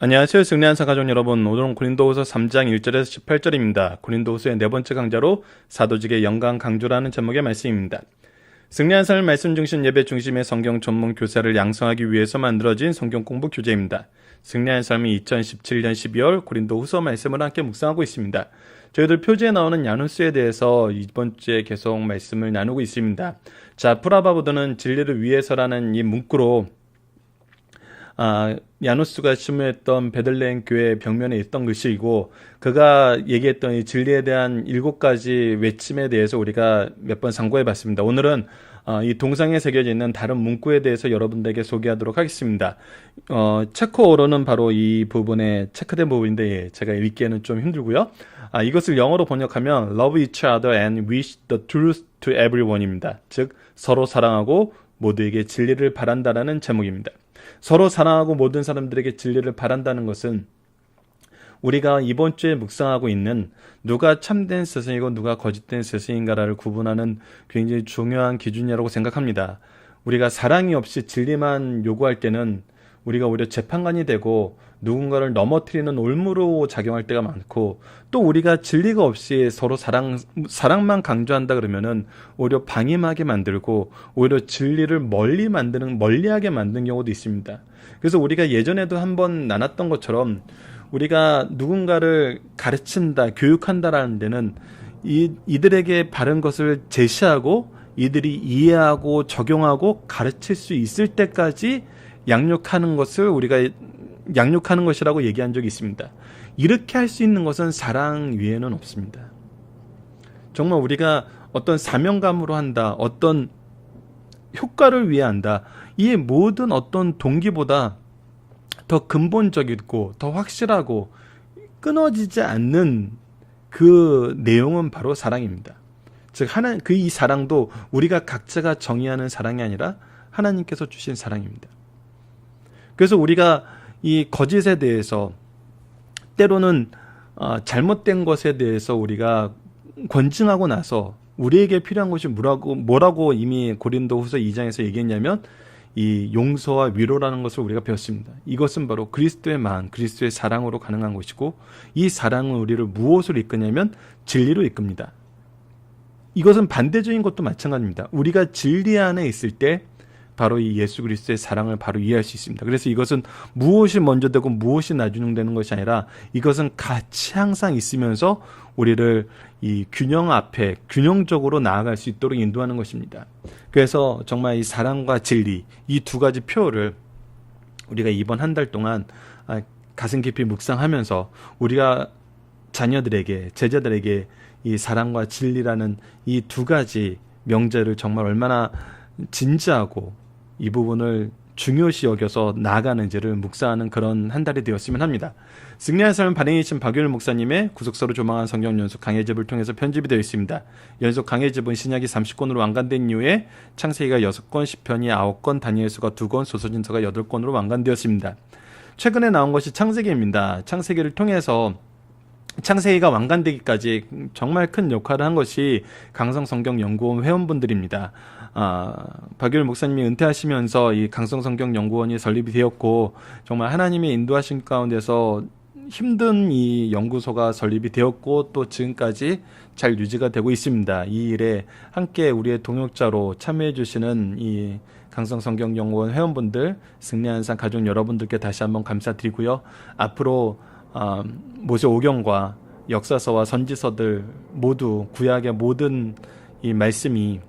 안녕하세요. 승리한사 가족 여러분. 오늘은 고린도후서 3장 1절에서 18절입니다. 고린도후서의 네 번째 강좌로 사도직의 영광 강조라는 제목의 말씀입니다. 승리한사를 말씀 중심 예배 중심의 성경 전문 교사를 양성하기 위해서 만들어진 성경 공부 교재입니다. 승리한 삶이 2017년 12월 고린도후서 말씀을 함께 묵상하고 있습니다. 저희들 표지에 나오는 야누스에 대해서 이번 주에 계속 말씀을 나누고 있습니다. 자, 프라바보드는 진리를 위해서라는 이 문구로 야누스가 침무했던 베들레헴 교회 벽면에 있던 글씨이고, 그가 얘기했던 이 진리에 대한 7가지 외침에 대해서 우리가 몇 번 상고해 봤습니다. 오늘은 이 동상에 새겨져 있는 다른 문구에 대해서 여러분들에게 소개하도록 하겠습니다. 체코어로는 바로 이 부분에 체크된 부분인데 제가 읽기에는 좀 힘들고요. 이것을 영어로 번역하면 Love each other and wish the truth to everyone입니다. 즉 서로 사랑하고 모두에게 진리를 바란다라는 제목입니다. 서로 사랑하고 모든 사람들에게 진리를 바란다는 것은 우리가 이번 주에 묵상하고 있는 누가 참된 스승이고 누가 거짓된 스승인가를 구분하는 굉장히 중요한 기준이라고 생각합니다. 우리가 사랑이 없이 진리만 요구할 때는 우리가 오히려 재판관이 되고 누군가를 넘어뜨리는 올무로 작용할 때가 많고, 또 우리가 진리가 없이 서로 사랑만 강조한다 그러면은 오히려 방임하게 만들고 오히려 진리를 멀리하게 만드는 경우도 있습니다. 그래서 우리가 예전에도 한번 나눴던 것처럼 우리가 누군가를 가르친다, 교육한다라는 데는 이들에게 바른 것을 제시하고 이들이 이해하고 적용하고 가르칠 수 있을 때까지 양육하는 것이라고 얘기한 적이 있습니다. 이렇게 할 수 있는 것은 사랑 위에는 없습니다. 정말 우리가 어떤 사명감으로 한다, 어떤 효과를 위해 한다, 이 모든 어떤 동기보다 더 근본적이고 더 확실하고 끊어지지 않는 그 내용은 바로 사랑입니다. 즉 이 사랑도 우리가 각자가 정의하는 사랑이 아니라 하나님께서 주신 사랑입니다. 그래서 우리가 이 거짓에 대해서, 때로는 잘못된 것에 대해서 우리가 권증하고 나서 우리에게 필요한 것이 뭐라고 이미 고린도후서 2장에서 얘기했냐면 이 용서와 위로라는 것을 우리가 배웠습니다. 이것은 바로 그리스도의 마음, 그리스도의 사랑으로 가능한 것이고, 이 사랑은 우리를 무엇으로 이끄냐면 진리로 이끕니다. 이것은 반대적인 것도 마찬가지입니다. 우리가 진리 안에 있을 때 바로 이 예수 그리스도의 사랑을 바로 이해할 수 있습니다. 그래서 이것은 무엇이 먼저 되고 무엇이 나중에 되는 것이 아니라 이것은 같이 항상 있으면서 우리를 이 균형 앞에 균형적으로 나아갈 수 있도록 인도하는 것입니다. 그래서 정말 이 사랑과 진리, 이 두 가지 표를 우리가 이번 한 달 동안 가슴 깊이 묵상하면서 우리가 자녀들에게, 제자들에게 이 사랑과 진리라는 이 두 가지 명제를 정말 얼마나 진지하고 이 부분을 중요시 여겨서 나아가는지를 묵상하는 그런 한 달이 되었으면 합니다. 승리한 삶을 발행이신 박윤일 목사님의 구속서로 조망한 성경 연속 강해집을 통해서 편집이 되어 있습니다. 연속 강해집은 신약이 30권으로 완간된 이후에 창세기가 6권, 시편이 9권, 다니엘서가 2권, 소서진서가 8권으로 완간되었습니다. 최근에 나온 것이 창세기입니다. 창세기를 통해서 창세기가 완간되기까지 정말 큰 역할을 한 것이 강성성경연구원 회원분들입니다. 박유일 목사님이 은퇴하시면서 이 강성성경연구원이 설립이 되었고, 정말 하나님의 인도하신 가운데서 힘든 이 연구소가 설립이 되었고, 또 지금까지 잘 유지가 되고 있습니다. 이 일에 함께 우리의 동역자로 참여해 주시는 이 강성성경연구원 회원분들, 승리한산 가족 여러분들께 다시 한번 감사드리고요. 앞으로 모세 오경과 역사서와 선지서들 모두 구약의 모든 이 말씀이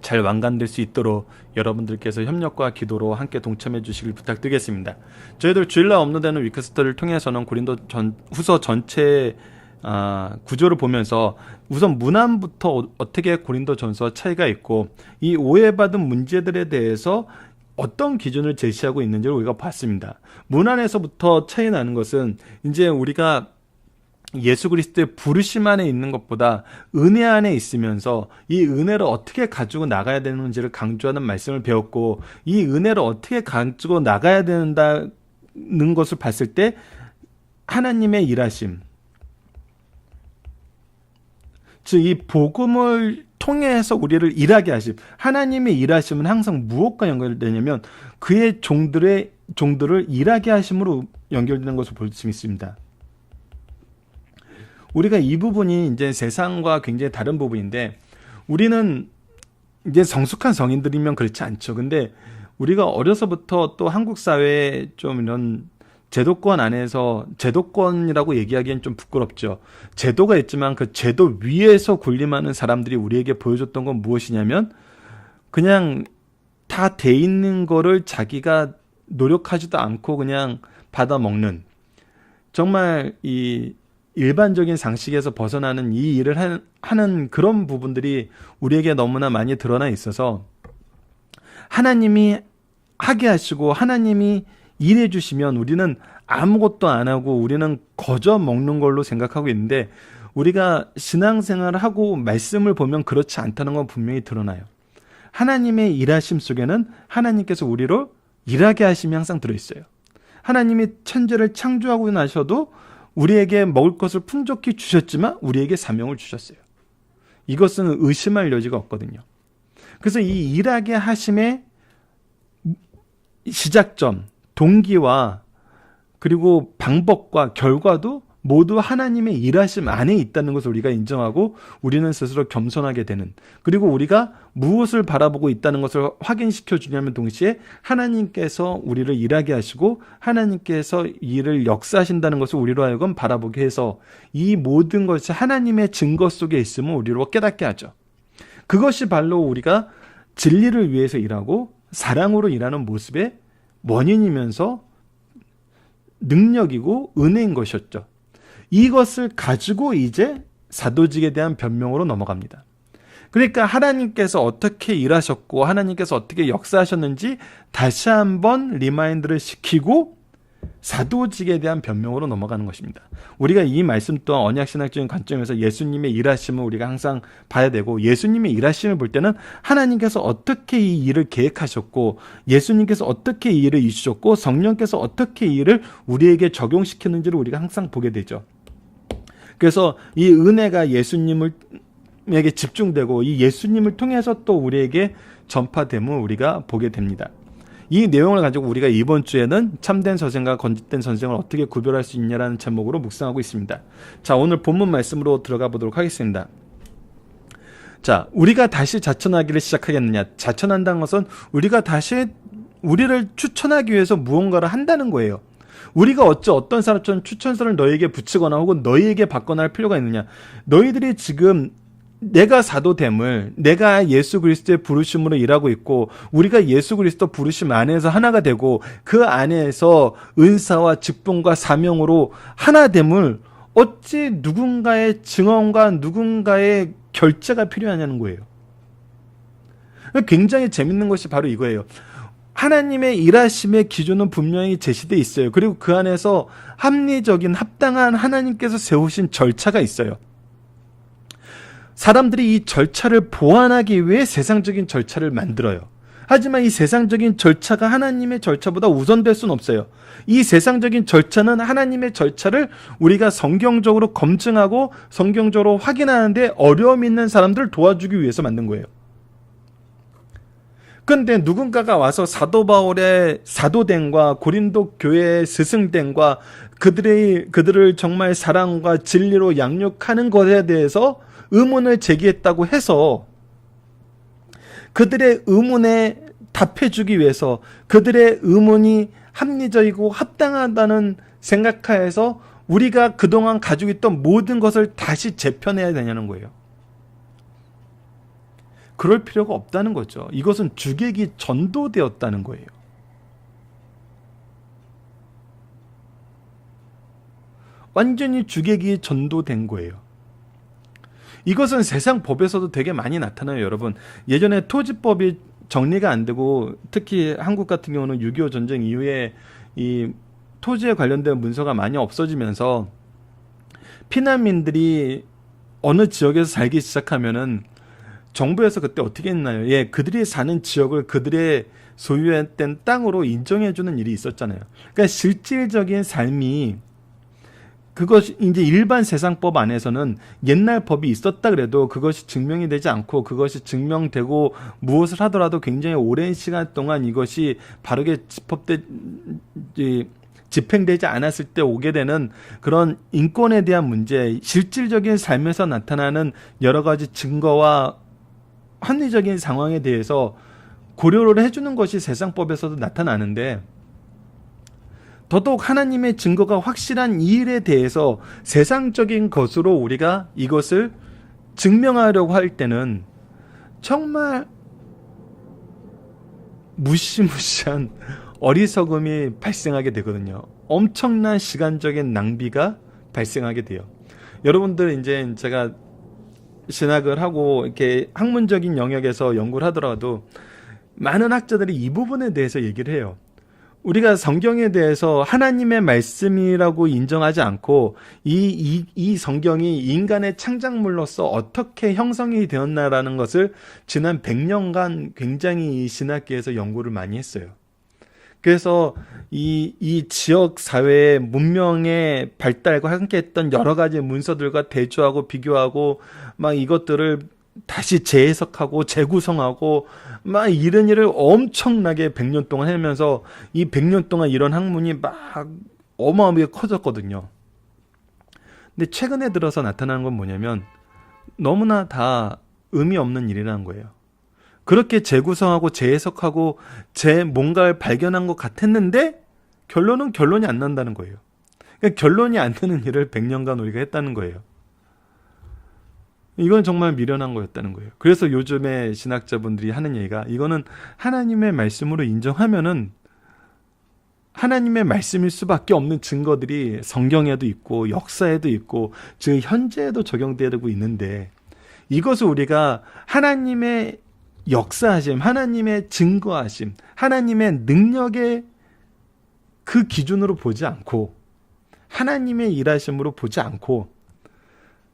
잘 완간될 수 있도록 여러분들께서 협력과 기도로 함께 동참해 주시길 부탁드리겠습니다. 저희들 주일날 업로드되는 위크스터를 통해서는 고린도 후서 전체 구조를 보면서 우선 문안부터 어떻게 고린도 전서와 차이가 있고, 이 오해받은 문제들에 대해서 어떤 기준을 제시하고 있는지를 우리가 봤습니다. 문안에서부터 차이 나는 것은 이제 우리가 예수 그리스도의 부르심 안에 있는 것보다 은혜 안에 있으면서 이 은혜를 어떻게 가지고 나가야 되는지를 강조하는 말씀을 배웠고, 이 은혜를 어떻게 가지고 나가야 된다는 것을 봤을 때 하나님의 일하심, 즉 이 복음을 통해서 우리를 일하게 하심, 하나님의 일하심은 항상 무엇과 연결되냐면 그의 종들의 종들을 일하게 하심으로 연결되는 것을 볼 수 있습니다. 우리가 이 부분이 이제 세상과 굉장히 다른 부분인데, 우리는 이제 성숙한 성인들이면 그렇지 않죠. 근데 우리가 어려서부터 또 한국 사회에 좀 이런 제도권 안에서, 제도권이라고 얘기하기엔 좀 부끄럽죠. 제도가 있지만 그 제도 위에서 군림하는 사람들이 우리에게 보여줬던 건 무엇이냐면, 그냥 다 돼 있는 거를 자기가 노력하지도 않고 그냥 받아 먹는, 정말 이 일반적인 상식에서 벗어나는 이 일을 하는 그런 부분들이 우리에게 너무나 많이 드러나 있어서, 하나님이 하게 하시고 하나님이 일해 주시면 우리는 아무것도 안 하고 우리는 거저 먹는 걸로 생각하고 있는데, 우리가 신앙생활을 하고 말씀을 보면 그렇지 않다는 건 분명히 드러나요. 하나님의 일하심 속에는 하나님께서 우리를 일하게 하심이 항상 들어있어요. 하나님이 천지를 창조하고 나셔도 우리에게 먹을 것을 풍족히 주셨지만 우리에게 사명을 주셨어요. 이것은 의심할 여지가 없거든요. 그래서 이 일하게 하심의 시작점, 동기와 그리고 방법과 결과도 모두 하나님의 일하심 안에 있다는 것을 우리가 인정하고 우리는 스스로 겸손하게 되는, 그리고 우리가 무엇을 바라보고 있다는 것을 확인시켜 주냐면 동시에 하나님께서 우리를 일하게 하시고 하나님께서 일을 역사하신다는 것을 우리로 하여금 바라보게 해서 이 모든 것이 하나님의 증거 속에 있음을 우리로 깨닫게 하죠. 그것이 바로 우리가 진리를 위해서 일하고 사랑으로 일하는 모습의 원인이면서 능력이고 은혜인 것이었죠. 이것을 가지고 이제 사도직에 대한 변명으로 넘어갑니다. 그러니까 하나님께서 어떻게 일하셨고 하나님께서 어떻게 역사하셨는지 다시 한번 리마인드를 시키고 사도직에 대한 변명으로 넘어가는 것입니다. 우리가 이 말씀 또한 언약신학적인 관점에서 예수님의 일하심을 우리가 항상 봐야 되고, 예수님의 일하심을 볼 때는 하나님께서 어떻게 이 일을 계획하셨고 예수님께서 어떻게 이 일을 이루셨고 성령께서 어떻게 이 일을 우리에게 적용시켰는지를 우리가 항상 보게 되죠. 그래서 이 은혜가 예수님에게 집중되고 이 예수님을 통해서 또 우리에게 전파됨을 우리가 보게 됩니다. 이 내용을 가지고 우리가 이번 주에는 참된 선생과 거짓된 선생을 어떻게 구별할 수 있냐라는 제목으로 묵상하고 있습니다. 자, 오늘 본문 말씀으로 들어가 보도록 하겠습니다. 자, 우리가 다시 자천하기를 시작하겠느냐? 자천한다는 것은 우리가 다시 우리를 추천하기 위해서 무언가를 한다는 거예요. 우리가 어떤 사람처럼 추천서를 너희에게 붙이거나 혹은 너희에게 받거나 할 필요가 있느냐? 너희들이 지금 내가 사도됨을, 내가 예수 그리스도의 부르심으로 일하고 있고 우리가 예수 그리스도 부르심 안에서 하나가 되고 그 안에서 은사와 직분과 사명으로 하나됨을 어찌 누군가의 증언과 누군가의 결제가 필요하냐는 거예요. 굉장히 재밌는 것이 바로 이거예요. 하나님의 일하심의 기준은 분명히 제시되어 있어요. 그리고 그 안에서 합리적인 합당한 하나님께서 세우신 절차가 있어요. 사람들이 이 절차를 보완하기 위해 세상적인 절차를 만들어요. 하지만 이 세상적인 절차가 하나님의 절차보다 우선될 수는 없어요. 이 세상적인 절차는 하나님의 절차를 우리가 성경적으로 검증하고 성경적으로 확인하는데 어려움 있는 사람들을 도와주기 위해서 만든 거예요. 그런데 누군가가 와서 사도 바울의 사도됨과 고린도 교회의 스승됨과 그들을 정말 사랑과 진리로 양육하는 것에 대해서 의문을 제기했다고 해서 그들의 의문에 답해주기 위해서 그들의 의문이 합리적이고 합당하다는 생각하에서 우리가 그동안 가지고 있던 모든 것을 다시 재편해야 되냐는 거예요. 그럴 필요가 없다는 거죠. 이것은 주객이 전도되었다는 거예요. 완전히 주객이 전도된 거예요. 이것은 세상 법에서도 되게 많이 나타나요, 여러분. 예전에 토지법이 정리가 안 되고 특히 한국 같은 경우는 6.25 전쟁 이후에 이 토지에 관련된 문서가 많이 없어지면서 피난민들이 어느 지역에서 살기 시작하면은 정부에서 그때 어떻게 했나요? 예, 그들이 사는 지역을 그들의 소유했던 땅으로 인정해주는 일이 있었잖아요. 그러니까 실질적인 삶이 그것이 이제 일반 세상법 안에서는 옛날 법이 있었다 그래도 그것이 증명이 되지 않고 그것이 증명되고 무엇을 하더라도 굉장히 오랜 시간 동안 이것이 바르게 집행되지 않았을 때 오게 되는 그런 인권에 대한 문제, 실질적인 삶에서 나타나는 여러 가지 증거와 합리적인 상황에 대해서 고려를 해주는 것이 세상법에서도 나타나는데, 더더욱 하나님의 증거가 확실한 이 일에 대해서 세상적인 것으로 우리가 이것을 증명하려고 할 때는 정말 무시무시한 어리석음이 발생하게 되거든요. 엄청난 시간적인 낭비가 발생하게 돼요. 여러분들 이제 제가 신학을 하고 이렇게 학문적인 영역에서 연구를 하더라도 많은 학자들이 이 부분에 대해서 얘기를 해요. 우리가 성경에 대해서 하나님의 말씀이라고 인정하지 않고 이 성경이 인간의 창작물로서 어떻게 형성이 되었나라는 것을 지난 100년간 굉장히 이 신학계에서 연구를 많이 했어요. 그래서 이 지역 사회의 문명의 발달과 함께했던 여러 가지 문서들과 대조하고 비교하고 막 이것들을 다시 재해석하고 재구성하고 막 이런 일을 엄청나게 100년 동안 하면서 이 100년 동안 이런 학문이 막 어마어마하게 커졌거든요. 근데 최근에 들어서 나타나는 건 뭐냐면 너무나 다 의미 없는 일이라는 거예요. 그렇게 재구성하고 재해석하고 뭔가를 발견한 것 같았는데 결론이 안 난다는 거예요. 그러니까 결론이 안 나는 일을 100년간 우리가 했다는 거예요. 이건 정말 미련한 거였다는 거예요. 그래서 요즘에 신학자분들이 하는 얘기가, 이거는 하나님의 말씀으로 인정하면은 하나님의 말씀일 수밖에 없는 증거들이 성경에도 있고 역사에도 있고 즉 현재에도 적용되고 있는데, 이것을 우리가 하나님의 역사하심, 하나님의 증거하심, 하나님의 능력의 그 기준으로 보지 않고 하나님의 일하심으로 보지 않고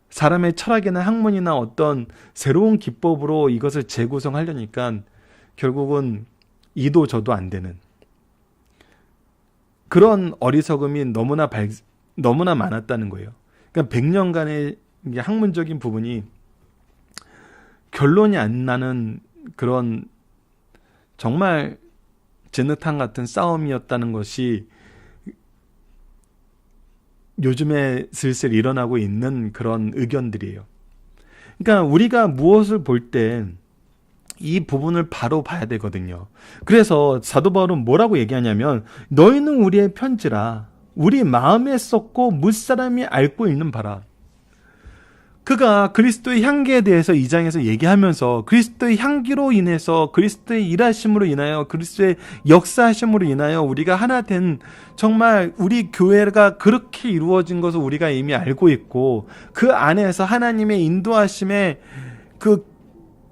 사람의 철학이나 학문이나 어떤 새로운 기법으로 이것을 재구성하려니까 결국은 이도 저도 안 되는 그런 어리석음이 너무나 많았다는 거예요. 그러니까 100년간의 학문적인 부분이 결론이 안 나는 그런 정말 진흙탕 같은 싸움이었다는 것이 요즘에 슬슬 일어나고 있는 그런 의견들이에요. 그러니까 우리가 무엇을 볼 때 이 부분을 바로 봐야 되거든요. 그래서 사도 바울은 뭐라고 얘기하냐면, 너희는 우리의 편지라 우리 마음에 썼고 무사람이 앓고 있는 바라. 그가 그리스도의 향기에 대해서 2장에서 얘기하면서 그리스도의 향기로 인해서, 그리스도의 일하심으로 인하여, 그리스도의 역사하심으로 인하여 우리가 하나 된, 정말 우리 교회가 그렇게 이루어진 것을 우리가 이미 알고 있고, 그 안에서 하나님의 인도하심의 그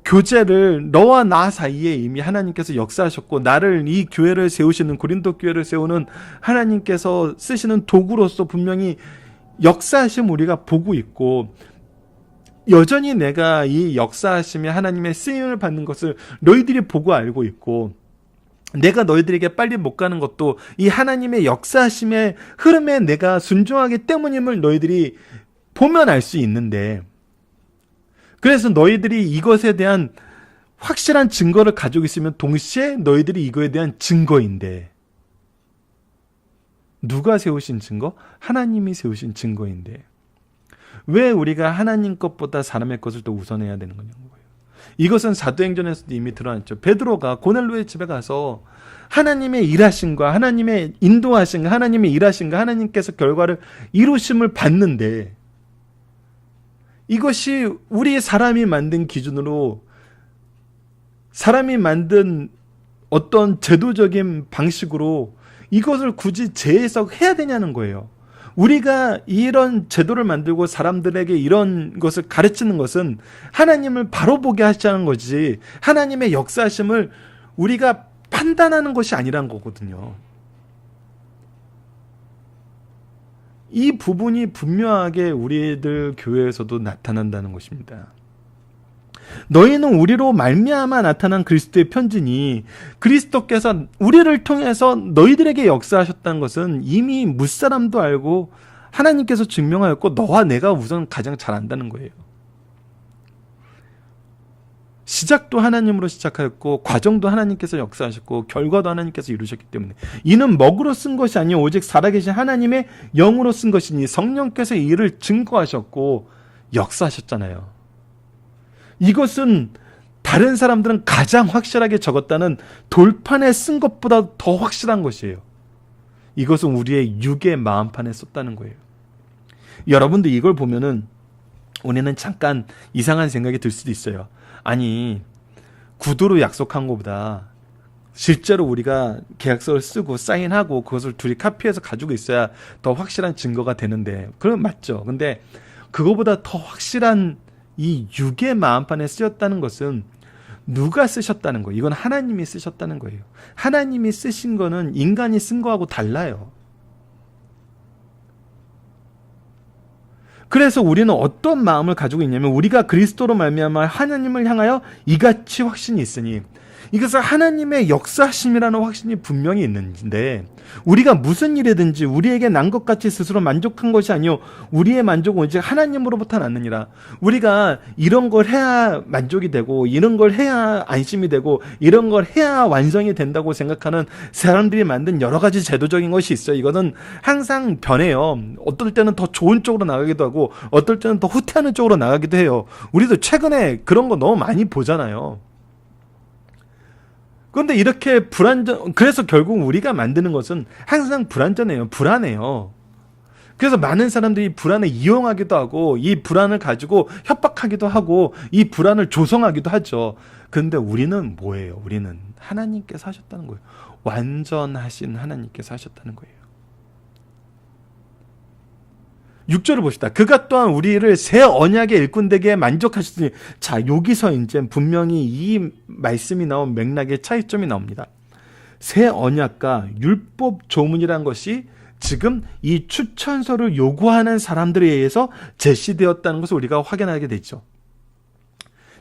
교제를 너와 나 사이에 이미 하나님께서 역사하셨고, 나를, 이 교회를 세우시는, 고린도 교회를 세우는 하나님께서 쓰시는 도구로서 분명히 역사하심 우리가 보고 있고, 여전히 내가 이 역사하심에 하나님의 쓰임을 받는 것을 너희들이 보고 알고 있고, 내가 너희들에게 빨리 못 가는 것도 이 하나님의 역사하심의 흐름에 내가 순종하기 때문임을 너희들이 보면 알 수 있는데, 그래서 너희들이 이것에 대한 확실한 증거를 가지고 있으면 동시에 너희들이 이거에 대한 증거인데, 누가 세우신 증거? 하나님이 세우신 증거인데 왜 우리가 하나님 것보다 사람의 것을 더 우선해야 되는 거냐는 거예요. 이것은 사도행전에서도 이미 드러났죠. 베드로가 고넬로의 집에 가서 하나님의 일하심과 하나님의 인도하심과 하나님의 일하심과 하나님께서 결과를 이루심을 봤는데, 이것이 우리 사람이 만든 기준으로, 사람이 만든 어떤 제도적인 방식으로 이것을 굳이 재해석해야 되냐는 거예요. 우리가 이런 제도를 만들고 사람들에게 이런 것을 가르치는 것은 하나님을 바로 보게 하자는 거지, 하나님의 역사하심을 우리가 판단하는 것이 아니란 거거든요. 이 부분이 분명하게 우리들 교회에서도 나타난다는 것입니다. 너희는 우리로 말미암아 나타난 그리스도의 편지니, 그리스도께서 우리를 통해서 너희들에게 역사하셨다는 것은 이미 무사람도 알고 하나님께서 증명하였고 너와 내가 우선 가장 잘 안다는 거예요. 시작도 하나님으로 시작하였고 과정도 하나님께서 역사하셨고 결과도 하나님께서 이루셨기 때문에 이는 먹으로 쓴 것이 아니요 오직 살아계신 하나님의 영으로 쓴 것이니 성령께서 이 일을 증거하셨고 역사하셨잖아요. 이것은 다른 사람들은 가장 확실하게 적었다는 돌판에 쓴 것보다 더 확실한 것이에요. 이것은 우리의 육의 마음판에 썼다는 거예요. 여러분도 이걸 보면은 우리는 잠깐 이상한 생각이 들 수도 있어요. 아니, 구두로 약속한 것보다 실제로 우리가 계약서를 쓰고 사인하고 그것을 둘이 카피해서 가지고 있어야 더 확실한 증거가 되는데, 그럼 맞죠. 근데 그거보다 더 확실한 이 육의 마음판에 쓰였다는 것은 누가 쓰셨다는 거예요? 이건 하나님이 쓰셨다는 거예요. 하나님이 쓰신 거는 인간이 쓴 거하고 달라요. 그래서 우리는 어떤 마음을 가지고 있냐면 우리가 그리스도로 말미암아 하나님을 향하여 이같이 확신이 있으니, 이것은 하나님의 역사하심이라는 확신이 분명히 있는데 우리가 무슨 일이든지 우리에게 난 것 같이 스스로 만족한 것이 아니요 우리의 만족은 오직 하나님으로부터 났느니라. 우리가 이런 걸 해야 만족이 되고 이런 걸 해야 안심이 되고 이런 걸 해야 완성이 된다고 생각하는 사람들이 만든 여러 가지 제도적인 것이 있어요. 이거는 항상 변해요. 어떨 때는 더 좋은 쪽으로 나가기도 하고 어떨 때는 더 후퇴하는 쪽으로 나가기도 해요. 우리도 최근에 그런 거 너무 많이 보잖아요. 그런데 이렇게 그래서 결국 우리가 만드는 것은 항상 불안전해요. 불안해요. 그래서 많은 사람들이 불안을 이용하기도 하고 이 불안을 가지고 협박하기도 하고 이 불안을 조성하기도 하죠. 그런데 우리는 뭐예요? 우리는 하나님께서 하셨다는 거예요. 완전하신 하나님께서 하셨다는 거예요. 6절을 봅시다. 그가 또한 우리를 새 언약의 일꾼되게 만족하셨으니, 자, 여기서 이제 분명히 이 말씀이 나온 맥락의 차이점이 나옵니다. 새 언약과 율법 조문이란 것이 지금 이 추천서를 요구하는 사람들에 의해서 제시되었다는 것을 우리가 확인하게 되죠.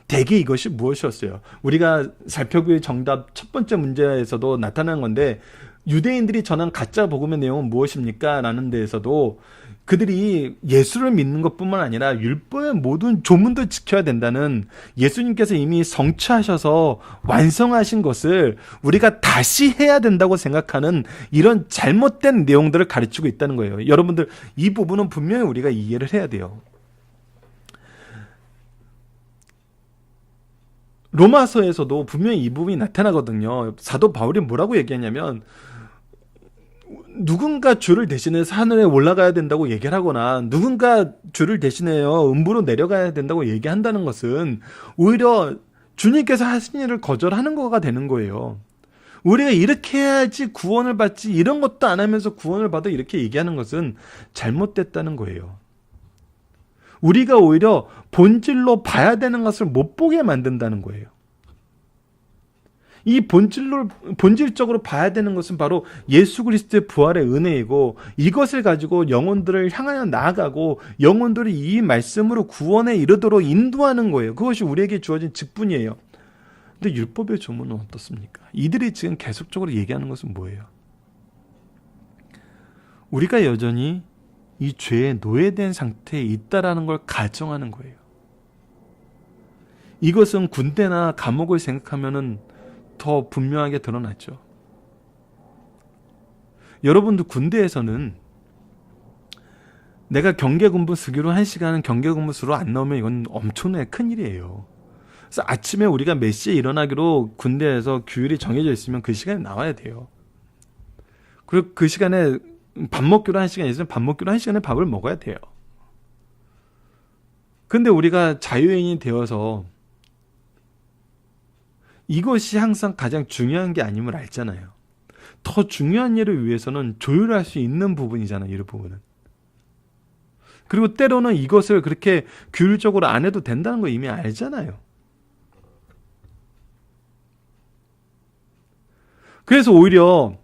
대개 이것이 무엇이었어요? 우리가 살펴볼 정답 첫 번째 문제에서도 나타난 건데, 유대인들이 전한 가짜 복음의 내용은 무엇입니까? 라는 데에서도 그들이 예수를 믿는 것뿐만 아니라 율법의 모든 조문도 지켜야 된다는, 예수님께서 이미 성취하셔서 완성하신 것을 우리가 다시 해야 된다고 생각하는 이런 잘못된 내용들을 가르치고 있다는 거예요. 여러분들, 이 부분은 분명히 우리가 이해를 해야 돼요. 로마서에서도 분명히 이 부분이 나타나거든요. 사도 바울이 뭐라고 얘기하냐면, 누군가 주를 대신해서 하늘에 올라가야 된다고 얘기를 하거나 누군가 주를 대신해요 음부로 내려가야 된다고 얘기한다는 것은 오히려 주님께서 하신 일을 거절하는 거가 되는 거예요. 우리가 이렇게 해야지 구원을 받지, 이런 것도 안 하면서 구원을 받아, 이렇게 얘기하는 것은 잘못됐다는 거예요. 우리가 오히려 본질로 봐야 되는 것을 못 보게 만든다는 거예요. 이 본질적으로 봐야 되는 것은 바로 예수 그리스도의 부활의 은혜이고, 이것을 가지고 영혼들을 향하여 나아가고 영혼들이 이 말씀으로 구원에 이르도록 인도하는 거예요. 그것이 우리에게 주어진 직분이에요. 근데 율법의 조문은 어떻습니까? 이들이 지금 계속적으로 얘기하는 것은 뭐예요? 우리가 여전히 이 죄에 노예된 상태에 있다라는 걸 가정하는 거예요. 이것은 군대나 감옥을 생각하면은 더 분명하게 드러났죠. 여러분도 군대에서는 내가 경계근무 수기로 1시간은 경계근무 수로 안 나오면 이건 엄청나게 큰일이에요. 그래서 아침에 우리가 몇 시에 일어나기로 군대에서 규율이 정해져 있으면 그 시간에 나와야 돼요. 그리고 그 시간에 밥 먹기로 1시간 있으면 밥 먹기로 1시간에 밥을 먹어야 돼요. 근데 우리가 자유인이 되어서 이것이 항상 가장 중요한 게 아님을 알잖아요. 더 중요한 일을 위해서는 조율할 수 있는 부분이잖아요. 이 부분은. 그리고 때로는 이것을 그렇게 규율적으로 안 해도 된다는 거 이미 알잖아요. 그래서 오히려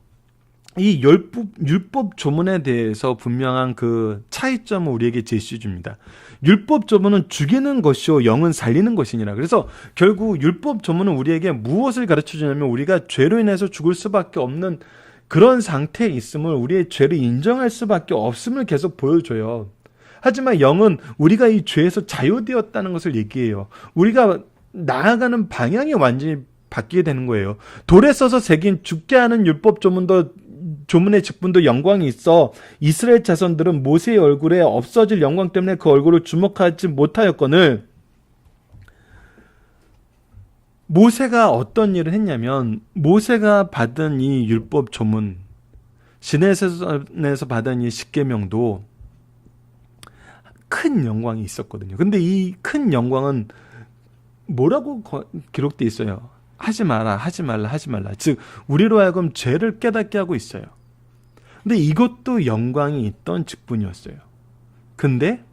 이 율법 조문에 대해서 분명한 그 차이점을 우리에게 제시해 줍니다. 율법 조문은 죽이는 것이요 영은 살리는 것이니라. 그래서 결국 율법 조문은 우리에게 무엇을 가르쳐 주냐면 우리가 죄로 인해서 죽을 수밖에 없는 그런 상태에 있음을, 우리의 죄를 인정할 수밖에 없음을 계속 보여줘요. 하지만 영은 우리가 이 죄에서 자유되었다는 것을 얘기해요. 우리가 나아가는 방향이 완전히 바뀌게 되는 거예요. 돌에 써서 새긴 죽게 하는 율법 조문의 직분도 영광이 있어 이스라엘 자손들은 모세의 얼굴에 없어질 영광 때문에 그 얼굴을 주목하지 못하였거늘, 모세가 어떤 일을 했냐면, 모세가 받은 이 율법 조문, 시내에서 받은 이 십계명도 큰 영광이 있었거든요. 근데 이 큰 영광은 뭐라고 기록되어 있어요? 하지 마라, 하지 말라, 하지 말라. 즉 우리로 하여금 죄를 깨닫게 하고 있어요. 근데 이것도 영광이 있던 직분이었어요. 근데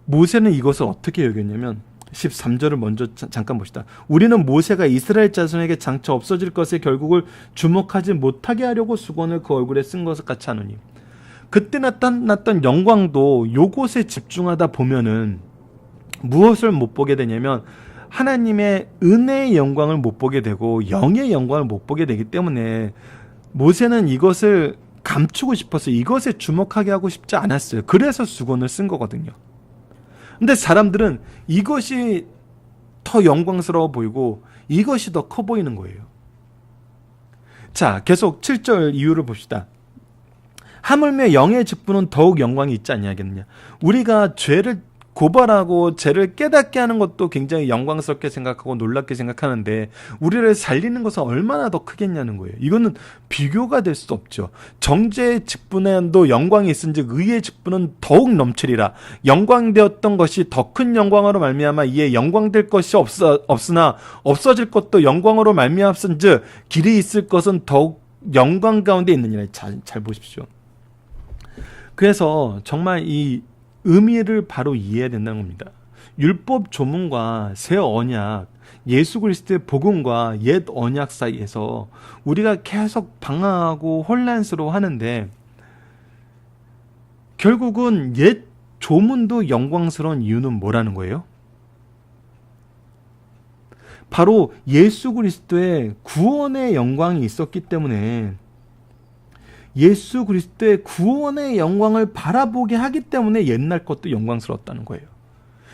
모세는 이것을 어떻게 여겼냐면, 13절을 먼저 잠깐 봅시다. 우리는 모세가 이스라엘 자손에게 장차 없어질 것에 결국을 주목하지 못하게 하려고 수건을 그 얼굴에 쓴 것을 같이 하노니, 그때 나타났던 영광도 요것에 집중하다 보면은 무엇을 못 보게 되냐면, 하나님의 은혜의 영광을 못 보게 되고 영의 영광을 못 보게 되기 때문에, 모세는 이것을 감추고 싶어서 이것에 주목하게 하고 싶지 않았어요. 그래서 수건을 쓴 거거든요. 근데 사람들은 이것이 더 영광스러워 보이고 이것이 더 커 보이는 거예요. 자, 계속 7절 이유를 봅시다. 하물며 영의 직분은 더욱 영광이 있지 아니하겠느냐. 우리가 죄를 고발하고 죄를 깨닫게 하는 것도 굉장히 영광스럽게 생각하고 놀랍게 생각하는데, 우리를 살리는 것은 얼마나 더 크겠냐는 거예요. 이거는 비교가 될 수 없죠. 정죄의 직분에도 영광이 있은즉 의의 직분은 더욱 넘치리라. 영광되었던 것이 더 큰 영광으로 말미암아 이에 영광될 것이 없으나 없어질 것도 영광으로 말미암은즉 길이 있을 것은 더욱 영광 가운데 있느니라. 잘 보십시오. 그래서 정말 이 의미를 바로 이해해야 된다는 겁니다. 율법 조문과 새 언약, 예수 그리스도의 복음과 옛 언약 사이에서 우리가 계속 방황하고 혼란스러워 하는데, 결국은 옛 조문도 영광스러운 이유는 뭐라는 거예요? 바로 예수 그리스도의 구원의 영광이 있었기 때문에, 예수 그리스도의 구원의 영광을 바라보게 하기 때문에 옛날 것도 영광스러웠다는 거예요.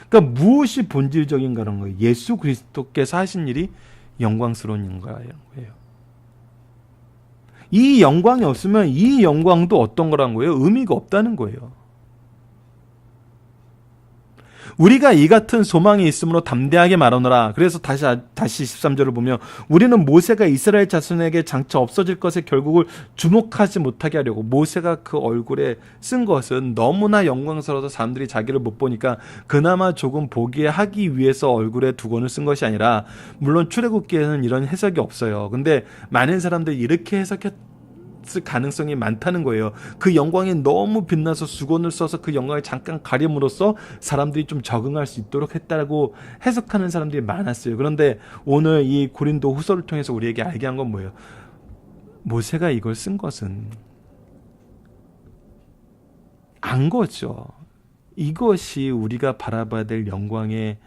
그러니까 무엇이 본질적인가라는 거예요. 예수 그리스도께서 하신 일이 영광스러운 거예요. 이 영광이 없으면 이 영광도 어떤 거라는 거예요? 의미가 없다는 거예요. 우리가 이 같은 소망이 있으므로 담대하게 말하노라. 그래서 다시 13절을 보면, 우리는 모세가 이스라엘 자손에게 장차 없어질 것에 결국을 주목하지 못하게 하려고, 모세가 그 얼굴에 쓴 것은 너무나 영광스러워서 사람들이 자기를 못 보니까 그나마 조금 보게 하기 위해서 얼굴에 두건을 쓴 것이 아니라, 물론 출애굽기에는 이런 해석이 없어요. 근데 많은 사람들이 이렇게 해석했 가능성이 많다는 거예요. 그 영광이 너무 빛나서 수건을 써서 그 영광을 잠깐 가림으로써 사람들이 좀 적응할 수 있도록 했다고 해석하는 사람들이 많았어요. 그런데 오늘 이 고린도 후서를 통해서 우리에게 알게 한 건 뭐예요? 모세가 이걸 쓴 것은 안 거죠. 이것이 우리가 바라봐야 될 영광의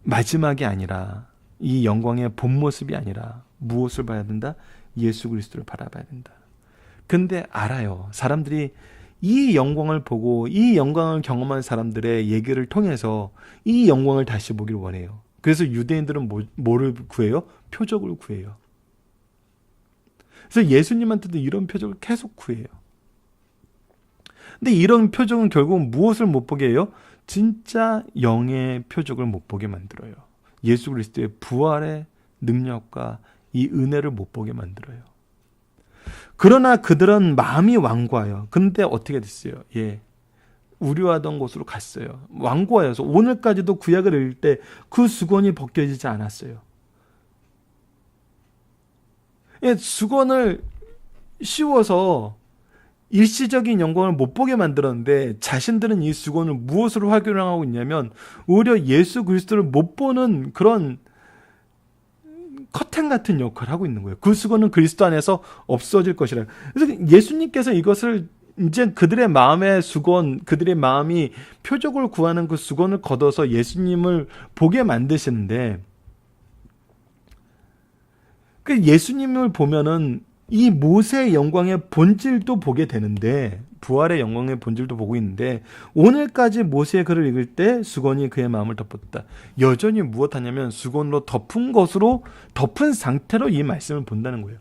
마지막이 아니라, 이 영광의 본 모습이 아니라 무엇을 봐야 된다? 예수 그리스도를 바라봐야 된다. 근데 알아요. 사람들이 이 영광을 보고 이 영광을 경험한 사람들의 얘기를 통해서 이 영광을 다시 보길 원해요. 그래서 유대인들은 뭐를 구해요? 표적을 구해요. 그래서 예수님한테도 이런 표적을 계속 구해요. 근데 이런 표적은 결국은 무엇을 못 보게 해요? 진짜 영의 표적을 못 보게 만들어요. 예수 그리스도의 부활의 능력과 이 은혜를 못 보게 만들어요. 그러나 그들은 마음이 완고하여. 근데 어떻게 됐어요? 우려하던 곳으로 갔어요. 완고하여서 오늘까지도 구약을 읽을 때 그 수건이 벗겨지지 않았어요. 수건을 씌워서 일시적인 영광을 못 보게 만들었는데, 자신들은 이 수건을 무엇으로 활용하고 있냐면, 오히려 예수 그리스도를 못 보는 그런 커튼 같은 역할을 하고 있는 거예요. 그 수건은 그리스도 안에서 없어질 것이라. 그래서 예수님께서 이것을 이제 그들의 마음의 수건, 그들의 마음이 표적을 구하는 그 수건을 걷어서 예수님을 보게 만드시는데, 그 예수님을 보면은 이 모세의 영광의 본질도 보게 되는데, 부활의 영광의 본질도 보고 있는데, 오늘까지 모세의 글을 읽을 때 수건이 그의 마음을 덮었다. 여전히 무엇하냐면 수건으로 덮은 것으로, 덮은 상태로 이 말씀을 본다는 거예요.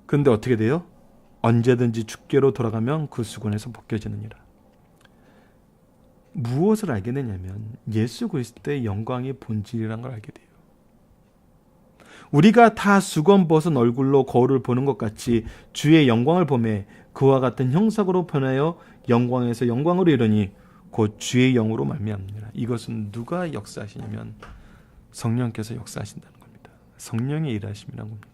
근데 어떻게 돼요? 언제든지 주께로 돌아가면 그 수건에서 벗겨지느니라. 무엇을 알게 되냐면 예수 그리스도의 영광의 본질이라는 걸 알게 돼요. 우리가 다 수건 벗은 얼굴로 거울을 보는 것 같이 주의 영광을 보매 그와 같은 형상으로 변하여 영광에서 영광으로 이르니 곧 주의 영으로 말미암느니라. 이것은 누가 역사하시냐면 성령께서 역사하신다는 겁니다. 성령의 일하심이라는 겁니다.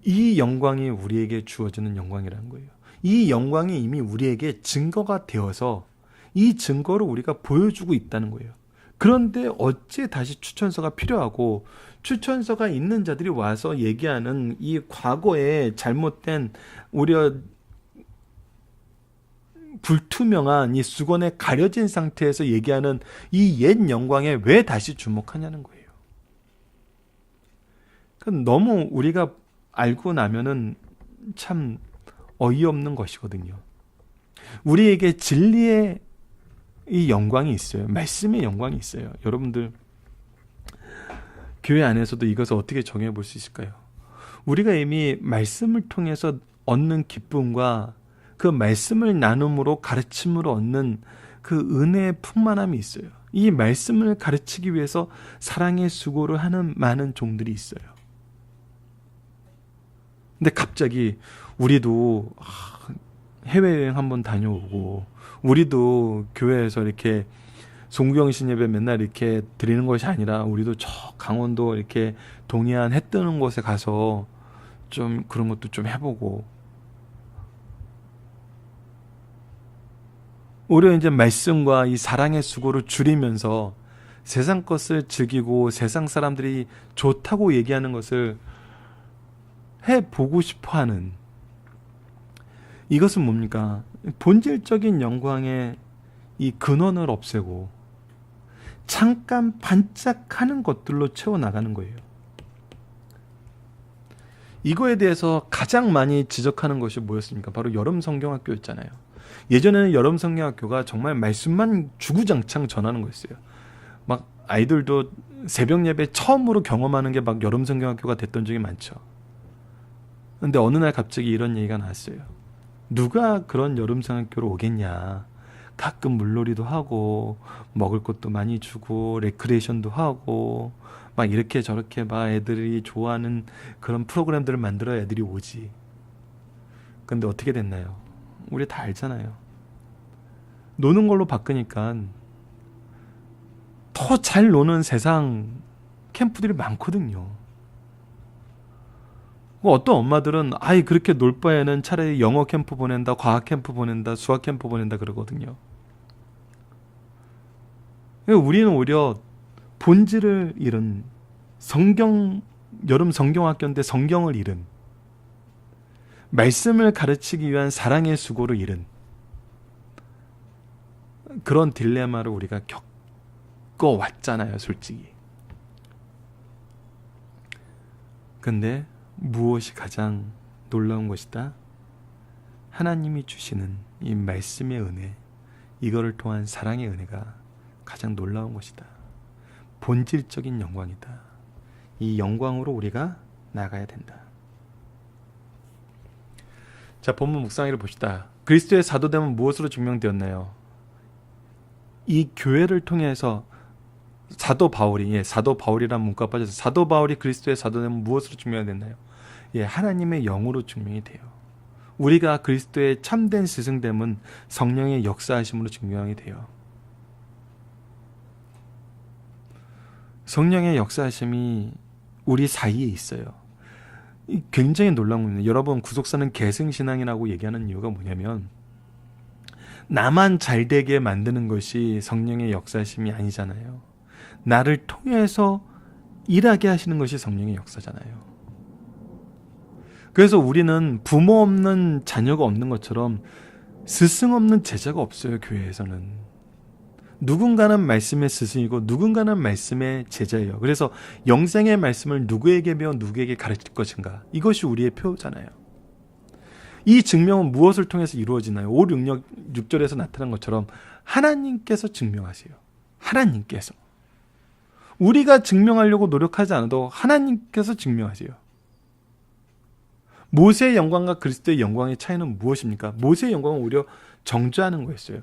이 영광이 우리에게 주어지는 영광이라는 거예요. 이 영광이 이미 우리에게 증거가 되어서 이 증거를 우리가 보여주고 있다는 거예요. 그런데 어찌 다시 추천서가 필요하고 추천서가 있는 자들이 와서 얘기하는 이 과거의 잘못된 오히려 불투명한 이 수건에 가려진 상태에서 얘기하는 이 옛 영광에 왜 다시 주목하냐는 거예요. 너무 우리가 알고 나면은 참 어이없는 것이거든요. 우리에게 진리의 이 영광이 있어요. 말씀의 영광이 있어요. 여러분들 교회 안에서도 이것을 어떻게 정해 볼 수 있을까요? 우리가 이미 말씀을 통해서 얻는 기쁨과 그 말씀을 나눔으로 가르침으로 얻는 그 은혜의 풍만함이 있어요. 이 말씀을 가르치기 위해서 사랑의 수고를 하는 많은 종들이 있어요. 근데 갑자기 우리도 해외여행 한번 다녀오고 우리도 교회에서 이렇게 송구영신 예배 맨날 이렇게 드리는 것이 아니라 우리도 저 강원도 이렇게 동해안 해 뜨는 곳에 가서 좀 그런 것도 좀 해보고 오히려 이제 말씀과 이 사랑의 수고를 줄이면서 세상 것을 즐기고 세상 사람들이 좋다고 얘기하는 것을 해보고 싶어하는 이것은 뭡니까? 본질적인 영광의 이 근원을 없애고 잠깐 반짝하는 것들로 채워나가는 거예요. 이거에 대해서 가장 많이 지적하는 것이 뭐였습니까? 바로 여름 성경학교였잖아요. 예전에는 여름 성경학교가 정말 말씀만 주구장창 전하는 거였어요. 막 아이들도 새벽 예배 처음으로 경험하는 게 막 여름 성경학교가 됐던 적이 많죠. 근데 어느 날 갑자기 이런 얘기가 나왔어요. 누가 그런 여름 성경학교로 오겠냐. 가끔 물놀이도 하고 먹을 것도 많이 주고 레크레이션도 하고 막 이렇게 저렇게 막 애들이 좋아하는 그런 프로그램들을 만들어야 애들이 오지. 근데 어떻게 됐나요? 우리 다 알잖아요. 노는 걸로 바꾸니까 더 잘 노는 세상 캠프들이 많거든요. 어떤 엄마들은 아이 그렇게 놀 바에는 차라리 영어 캠프 보낸다, 과학 캠프 보낸다, 수학 캠프 보낸다 그러거든요. 우리는 오히려 본질을 잃은 여름 성경학교인데 성경을 잃은 말씀을 가르치기 위한 사랑의 수고를 잃은 그런 딜레마를 우리가 겪어왔잖아요, 솔직히. 근데 무엇이 가장 놀라운 것이다? 하나님이 주시는 이 말씀의 은혜, 이거를 통한 사랑의 은혜가 가장 놀라운 것이다. 본질적인 영광이다. 이 영광으로 우리가 나가야 된다. 자, 본문 묵상회를 봅시다. 그리스도의 사도됨은 무엇으로 증명되었나요? 이 교회를 통해서 사도 바울이란 문구가 빠져서 사도 바울이 그리스도의 사도됨은 무엇으로 증명됐나요? 하나님의 영으로 증명이 돼요. 우리가 그리스도의 참된 스승됨은 성령의 역사하심으로 증명이 돼요. 성령의 역사하심이 우리 사이에 있어요. 굉장히 놀라운 겁니다. 여러분, 구속사는 계승신앙이라고 얘기하는 이유가 뭐냐면 나만 잘되게 만드는 것이 성령의 역사하심이 아니잖아요. 나를 통해서 일하게 하시는 것이 성령의 역사잖아요. 그래서 우리는 부모 없는 자녀가 없는 것처럼 스승 없는 제자가 없어요. 교회에서는. 누군가는 말씀의 스승이고 누군가는 말씀의 제자예요. 그래서 영생의 말씀을 누구에게 배워 누구에게 가르칠 것인가, 이것이 우리의 표잖아요. 이 증명은 무엇을 통해서 이루어지나요? 5, 6절에서 나타난 것처럼 하나님께서 증명하세요. 하나님께서. 우리가 증명하려고 노력하지 않아도 하나님께서 증명하세요. 모세의 영광과 그리스도의 영광의 차이는 무엇입니까? 모세의 영광은 오히려 정죄하는 거였어요.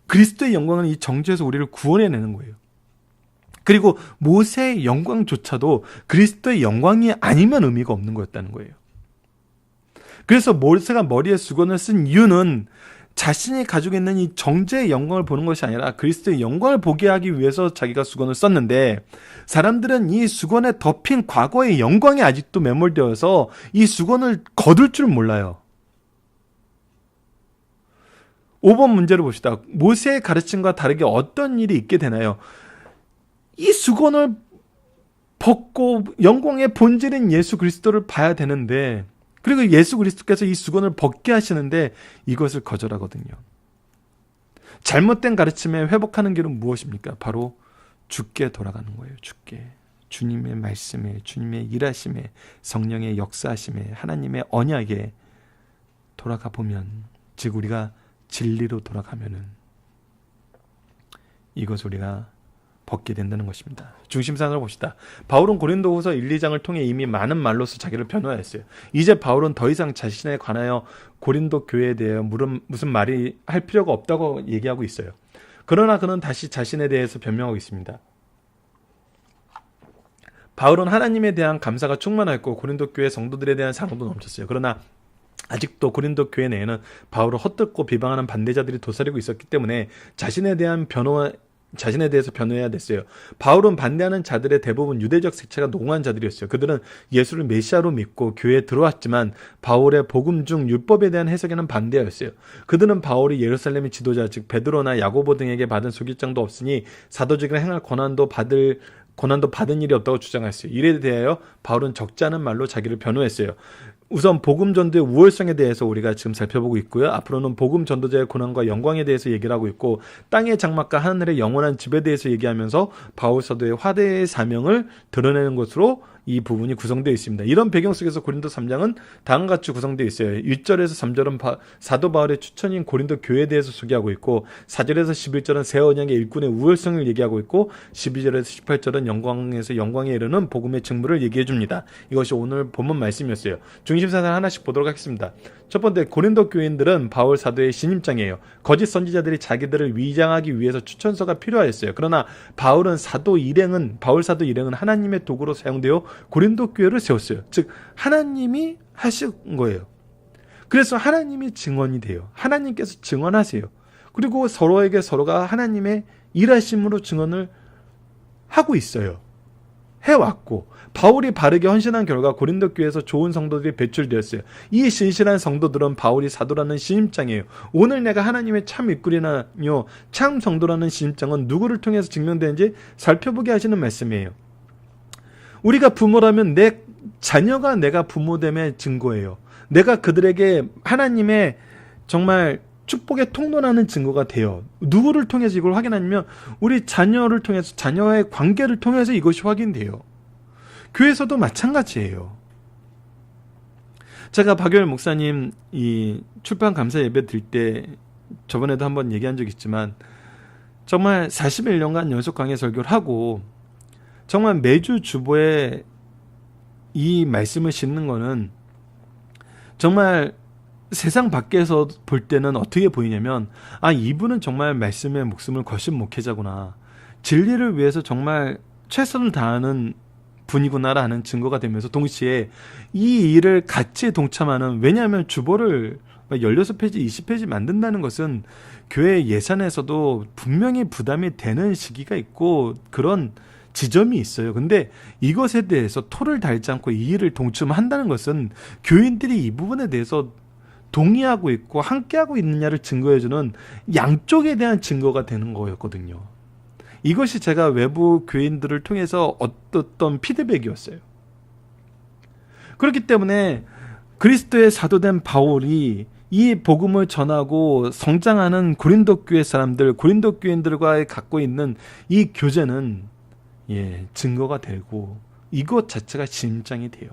그리스도의 영광은 이 정죄에서 우리를 구원해내는 거예요. 그리고 모세의 영광조차도 그리스도의 영광이 아니면 의미가 없는 거였다는 거예요. 그래서 모세가 머리에 수건을 쓴 이유는 자신이 가지고 있는 이 정죄의 영광을 보는 것이 아니라 그리스도의 영광을 보게 하기 위해서 자기가 수건을 썼는데, 사람들은 이 수건에 덮인 과거의 영광이 아직도 매몰되어서 이 수건을 거둘 줄 몰라요. 5번 문제를 봅시다. 모세의 가르침과 다르게 어떤 일이 있게 되나요? 이 수건을 벗고 영광의 본질인 예수 그리스도를 봐야 되는데, 그리고 예수 그리스도께서 이 수건을 벗게 하시는데 이것을 거절하거든요. 잘못된 가르침에 회복하는 길은 무엇입니까? 바로 주께 돌아가는 거예요. 주께. 주님의 말씀에, 주님의 일하심에, 성령의 역사하심에, 하나님의 언약에 돌아가 보면, 즉 우리가 진리로 돌아가면은 이것을 우리가 벗게 된다는 것입니다. 중심상을 봅시다. 바울은 고린도후서 1, 2장을 통해 이미 많은 말로서 자기를 변호하였어요. 이제 바울은 더 이상 자신에 관하여 고린도 교회에 대해 무슨 말이 할 필요가 없다고 얘기하고 있어요. 그러나 그는 다시 자신에 대해서 변명하고 있습니다. 바울은 하나님에 대한 감사가 충만했고 고린도 교회 성도들에 대한 사랑도 넘쳤어요. 그러나 아직도 고린도 교회 내에는 바울을 헛듣고 비방하는 반대자들이 도사리고 있었기 때문에 자신에 대해서 변호해야 됐어요. 바울은 반대하는 자들의 대부분 유대적 색채가濃한 자들이었어요. 그들은 예수를 메시아로 믿고 교회에 들어왔지만 바울의 복음 중 율법에 대한 해석에는 반대였어요. 그들은 바울이 예루살렘의 지도자, 즉 베드로나 야고보 등에게 받은 소개장도 없으니 사도직을 행할 고난도 받은 일이 없다고 주장했어요. 이에 대하여 바울은 적지 않은 말로 자기를 변호했어요. 우선 복음 전도의 우월성에 대해서 우리가 지금 살펴보고 있고요. 앞으로는 복음 전도자의 고난과 영광에 대해서 얘기를 하고 있고, 땅의 장막과 하늘의 영원한 집에 대해서 얘기하면서 바울 사도의 화대의 사명을 드러내는 것으로 이 부분이 구성되어 있습니다. 이런 배경 속에서 고린도 3장은 다음과 같이 구성되어 있어요. 1절에서 3절은 사도 바울의 추천인 고린도 교회에 대해서 소개하고 있고, 4절에서 11절은 새 언약의 일꾼의 우월성을 얘기하고 있고, 12절에서 18절은 영광에서 영광에 이르는 복음의 직무를 얘기해 줍니다. 이것이 오늘 본문 말씀이었어요. 중심사를 하나씩 보도록 하겠습니다. 첫 번째, 고린도 교인들은 바울 사도의 신임장이에요. 거짓 선지자들이 자기들을 위장하기 위해서 추천서가 필요하였어요. 그러나 바울 사도 일행은 하나님의 도구로 사용되어 고린도 교회를 세웠어요. 즉 하나님이 하신 거예요. 그래서 하나님이 증언이 돼요. 하나님께서 증언하세요. 그리고 서로에게 서로가 하나님의 일하심으로 증언을 하고 있어요. 해왔고, 바울이 바르게 헌신한 결과 고린도 교회에서 좋은 성도들이 배출되었어요. 이 신실한 성도들은 바울이 사도라는 신임장이에요. 오늘 내가 하나님의 참 일꾼이라며 참 성도라는 신임장은 누구를 통해서 증명되는지 살펴보게 하시는 말씀이에요. 우리가 부모라면 내 자녀가 내가 부모됨의 증거예요. 내가 그들에게 하나님의 정말 축복의 통로라는 증거가 돼요. 누구를 통해서 이걸 확인하냐면 우리 자녀를 통해서, 자녀의 관계를 통해서 이것이 확인돼요. 교회에서도 마찬가지예요. 제가 박열 목사님 이 출판 감사 예배 드릴 때 저번에도 한번 얘기한 적 있지만, 정말 41년간 연속 강의 설교를 하고 정말 매주 주보에 이 말씀을 싣는 거는 정말 세상 밖에서 볼 때는 어떻게 보이냐면, 이분은 정말 말씀에 목숨을 거신 목회자구나, 진리를 위해서 정말 최선을 다하는 분이구나라는 증거가 되면서, 동시에 이 일을 같이 동참하는, 왜냐하면 주보를 16페이지, 20페이지 만든다는 것은 교회 예산에서도 분명히 부담이 되는 시기가 있고 그런 지점이 있어요. 근데 이것에 대해서 토를 달지 않고 이 일을 동참한다는 것은 교인들이 이 부분에 대해서 동의하고 있고 함께하고 있느냐를 증거해주는 양쪽에 대한 증거가 되는 거였거든요. 이것이 제가 외부 교인들을 통해서 얻었던 피드백이었어요. 그렇기 때문에 그리스도의 사도된 바울이 이 복음을 전하고 성장하는 고린도 교회 사람들, 고린도 교인들과 갖고 있는 이 교제는 증거가 되고 이것 자체가 심장이 돼요.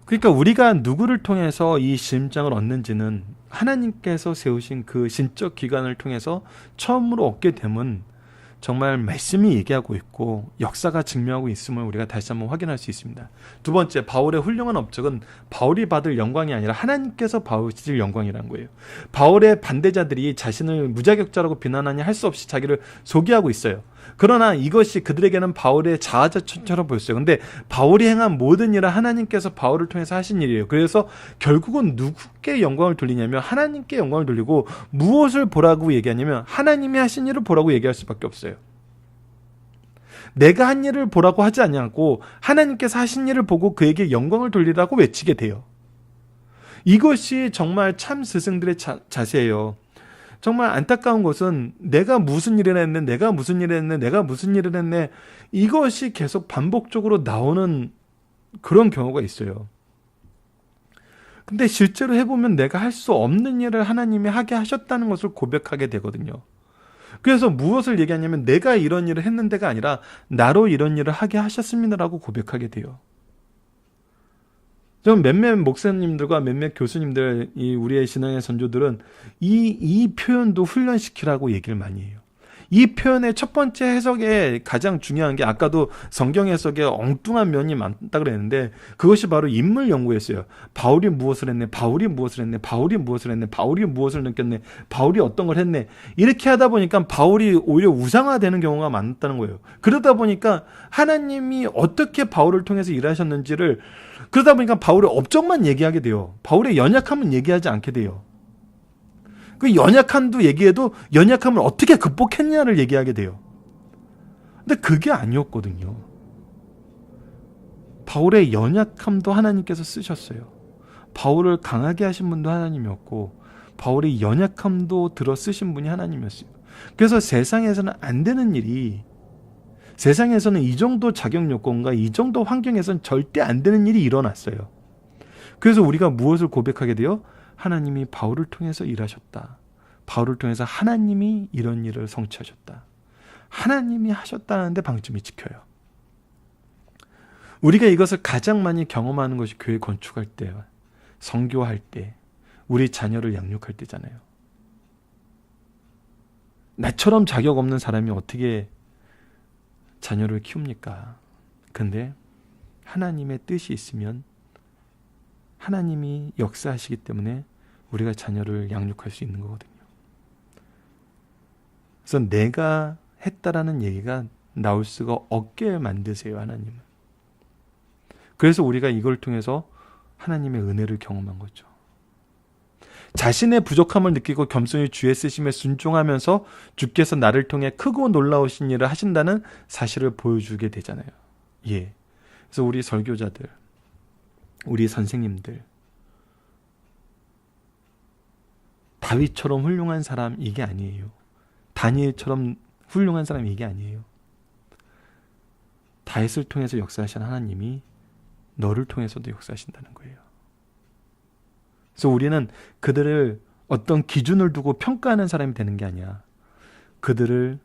그러니까 우리가 누구를 통해서 이 심장을 얻는지는 하나님께서 세우신 그 신적 기관을 통해서 처음으로 얻게 되면 정말 말씀이 얘기하고 있고 역사가 증명하고 있음을 우리가 다시 한번 확인할 수 있습니다. 두 번째, 바울의 훌륭한 업적은 바울이 받을 영광이 아니라 하나님께서 받으실 영광이라는 거예요. 바울의 반대자들이 자신을 무자격자라고 비난하니 할 수 없이 자기를 소개하고 있어요. 그러나 이것이 그들에게는 바울의 자아자찬처럼 보였어요. 근데 바울이 행한 모든 일은 하나님께서 바울을 통해서 하신 일이에요. 그래서 결국은 누구께 영광을 돌리냐면 하나님께 영광을 돌리고, 무엇을 보라고 얘기하냐면 하나님이 하신 일을 보라고 얘기할 수밖에 없어요. 내가 한 일을 보라고 하지 않고 하나님께서 하신 일을 보고 그에게 영광을 돌리라고 외치게 돼요. 이것이 정말 참 스승들의 자세예요. 정말 안타까운 것은 내가 무슨 일을 했네, 내가 무슨 일을 했네, 내가 무슨 일을 했네, 이것이 계속 반복적으로 나오는 그런 경우가 있어요. 근데 실제로 해보면 내가 할 수 없는 일을 하나님이 하게 하셨다는 것을 고백하게 되거든요. 그래서 무엇을 얘기하냐면 내가 이런 일을 했는데가 아니라 나로 이런 일을 하게 하셨습니다라고 고백하게 돼요. 좀 몇몇 목사님들과 몇몇 교수님들, 우리의 신앙의 선조들은 이 표현도 훈련시키라고 얘기를 많이 해요. 이 표현의 첫 번째 해석에 가장 중요한 게, 아까도 성경 해석에 엉뚱한 면이 많다 그랬는데 그것이 바로 인물 연구였어요. 바울이 무엇을 했네, 바울이 무엇을 했네, 바울이 무엇을 했네, 바울이 무엇을 느꼈네, 바울이 어떤 걸 했네, 이렇게 하다 보니까 바울이 오히려 우상화되는 경우가 많다는 거예요. 그러다 보니까 하나님이 어떻게 바울을 통해서 일하셨는지를, 그러다 보니까 바울의 업적만 얘기하게 돼요. 바울의 연약함은 얘기하지 않게 돼요. 그 연약함도 얘기해도 연약함을 어떻게 극복했냐를 얘기하게 돼요. 근데 그게 아니었거든요. 바울의 연약함도 하나님께서 쓰셨어요. 바울을 강하게 하신 분도 하나님이었고 바울의 연약함도 들어 쓰신 분이 하나님이었어요. 그래서 세상에서는 안 되는 일이, 세상에서는 이 정도 자격 요건과 이 정도 환경에서는 절대 안 되는 일이 일어났어요. 그래서 우리가 무엇을 고백하게 돼요? 하나님이 바울을 통해서 일하셨다. 바울을 통해서 하나님이 이런 일을 성취하셨다. 하나님이 하셨다는데 방점이 찍혀요. 우리가 이것을 가장 많이 경험하는 것이 교회 건축할 때, 선교할 때, 우리 자녀를 양육할 때잖아요. 나처럼 자격 없는 사람이 어떻게 자녀를 키웁니까? 근데 하나님의 뜻이 있으면 하나님이 역사하시기 때문에 우리가 자녀를 양육할 수 있는 거거든요. 그래서 내가 했다라는 얘기가 나올 수가 없게 만드세요, 하나님은. 그래서 우리가 이걸 통해서 하나님의 은혜를 경험한 거죠. 자신의 부족함을 느끼고 겸손히 주의 쓰심에 순종하면서 주께서 나를 통해 크고 놀라우신 일을 하신다는 사실을 보여주게 되잖아요. 그래서 우리 설교자들, 우리 선생님들, 다윗처럼 훌륭한 사람 이게 아니에요. 다니엘처럼 훌륭한 사람 이게 아니에요. 다윗을 통해서 역사하신 하나님이 너를 통해서도 역사하신다는 거예요. 그래서 우리는 그들을 어떤 기준을 두고 평가하는 사람이 되는 게 아니야. 그들을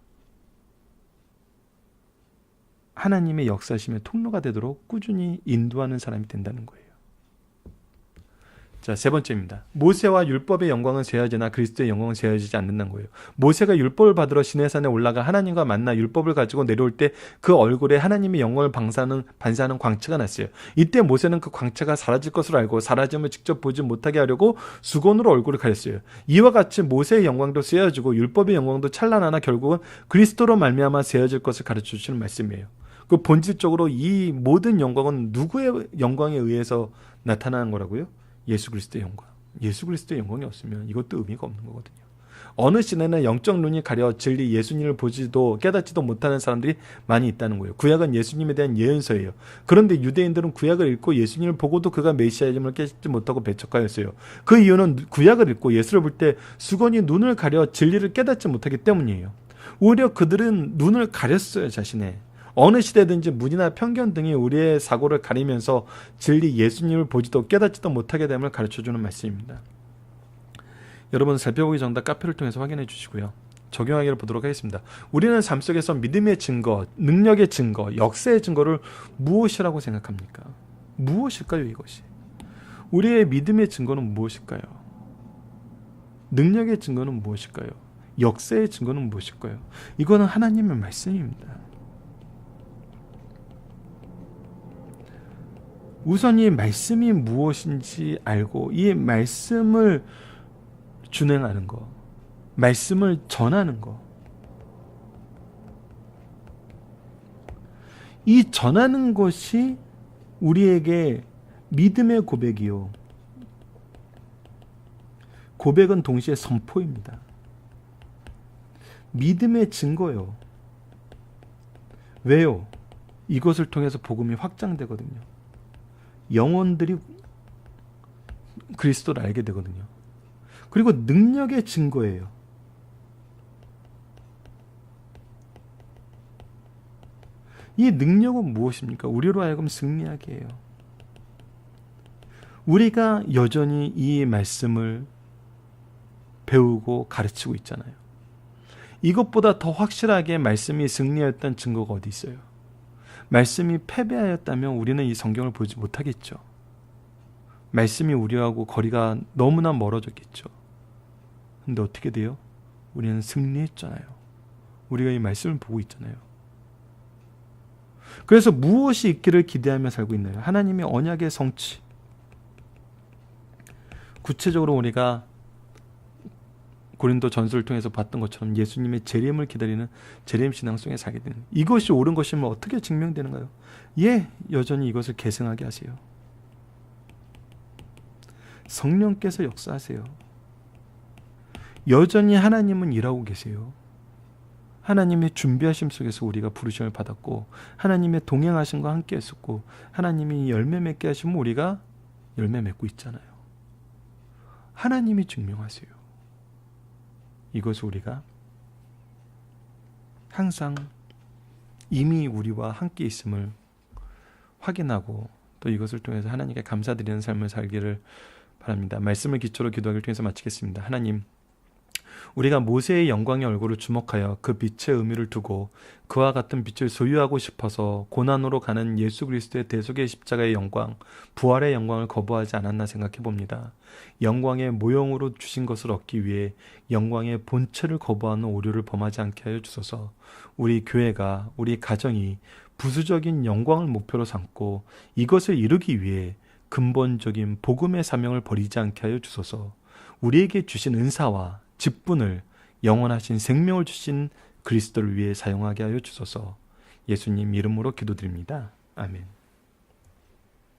하나님의 역사심의 통로가 되도록 꾸준히 인도하는 사람이 된다는 거예요. 자, 세 번째입니다. 모세와 율법의 영광은 세어지나 그리스도의 영광은 세어지지 않는다는 거예요. 모세가 율법을 받으러 시내산에 올라가 하나님과 만나 율법을 가지고 내려올 때 그 얼굴에 하나님의 영광을 반사하는 광채가 났어요. 이때 모세는 그 광채가 사라질 것을 알고 사라짐을 직접 보지 못하게 하려고 수건으로 얼굴을 가렸어요. 이와 같이 모세의 영광도 세어지고 율법의 영광도 찬란하나 결국은 그리스도로 말미암아 세어질 것을 가르쳐 주시는 말씀이에요. 그 본질적으로 이 모든 영광은 누구의 영광에 의해서 나타나는 거라고요? 예수 그리스도의 영광. 예수 그리스도의 영광이 없으면 이것도 의미가 없는 거거든요. 어느 시대는 영적 눈이 가려 진리 예수님을 보지도 깨닫지도 못하는 사람들이 많이 있다는 거예요. 구약은 예수님에 대한 예언서예요. 그런데 유대인들은 구약을 읽고 예수님을 보고도 그가 메시아임을 깨닫지 못하고 배척하였어요. 그 이유는 구약을 읽고 예수를 볼 때 수건이 눈을 가려 진리를 깨닫지 못하기 때문이에요. 오히려 그들은 눈을 가렸어요, 자신의. 어느 시대든지 무지나 편견 등이 우리의 사고를 가리면서 진리 예수님을 보지도 깨닫지도 못하게 됨을 가르쳐주는 말씀입니다. 여러분 살펴보기 정답 카페를 통해서 확인해 주시고요. 적용하기를 보도록 하겠습니다. 우리는 삶 속에서 믿음의 증거, 능력의 증거, 역사의 증거를 무엇이라고 생각합니까? 무엇일까요, 이것이? 우리의 믿음의 증거는 무엇일까요? 능력의 증거는 무엇일까요? 역사의 증거는 무엇일까요? 이거는 하나님의 말씀입니다. 우선 이 말씀이 무엇인지 알고 이 말씀을 준행하는 것, 말씀을 전하는 것, 이 전하는 것이 우리에게 믿음의 고백이요, 고백은 동시에 선포입니다. 믿음의 증거요. 왜요? 이것을 통해서 복음이 확장되거든요. 영혼들이 그리스도를 알게 되거든요. 그리고 능력의 증거예요. 이 능력은 무엇입니까? 우리로 하여금 승리하게 해요. 우리가 여전히 이 말씀을 배우고 가르치고 있잖아요. 이것보다 더 확실하게 말씀이 승리했던 증거가 어디 있어요? 말씀이 패배하였다면 우리는 이 성경을 보지 못하겠죠. 말씀이 우리하고 거리가 너무나 멀어졌겠죠. 근데 어떻게 돼요? 우리는 승리했잖아요. 우리가 이 말씀을 보고 있잖아요. 그래서 무엇이 있기를 기대하며 살고 있나요? 하나님의 언약의 성취. 구체적으로 우리가 고린도 전서를 통해서 봤던 것처럼 예수님의 재림을 기다리는 재림 신앙 속에 살게 되는, 이것이 옳은 것이면 어떻게 증명되는가요? 예, 여전히 이것을 계승하게 하세요. 성령께서 역사하세요. 여전히 하나님은 일하고 계세요. 하나님의 준비하심 속에서 우리가 부르심을 받았고, 하나님의 동행하심과 함께 했었고, 하나님이 열매 맺게 하시면 우리가 열매 맺고 있잖아요. 하나님이 증명하세요. 이것을 우리가 항상 이미 우리와 함께 있음을 확인하고, 또 이것을 통해서 하나님께 감사드리는 삶을 살기를 바랍니다. 말씀을 기초로 기도하기를 통해서 마치겠습니다. 하나님, 우리가 모세의 영광의 얼굴을 주목하여 그 빛의 의미를 두고 그와 같은 빛을 소유하고 싶어서 고난으로 가는 예수 그리스도의 대속의 십자가의 영광, 부활의 영광을 거부하지 않았나 생각해 봅니다. 영광의 모형으로 주신 것을 얻기 위해 영광의 본체를 거부하는 오류를 범하지 않게 하여 주소서. 우리 교회가, 우리 가정이 부수적인 영광을 목표로 삼고 이것을 이루기 위해 근본적인 복음의 사명을 버리지 않게 하여 주소서. 우리에게 주신 은사와 직분을 영원하신 생명을 주신 그리스도를 위해 사용하게 하여 주소서. 예수님 이름으로 기도드립니다. 아멘.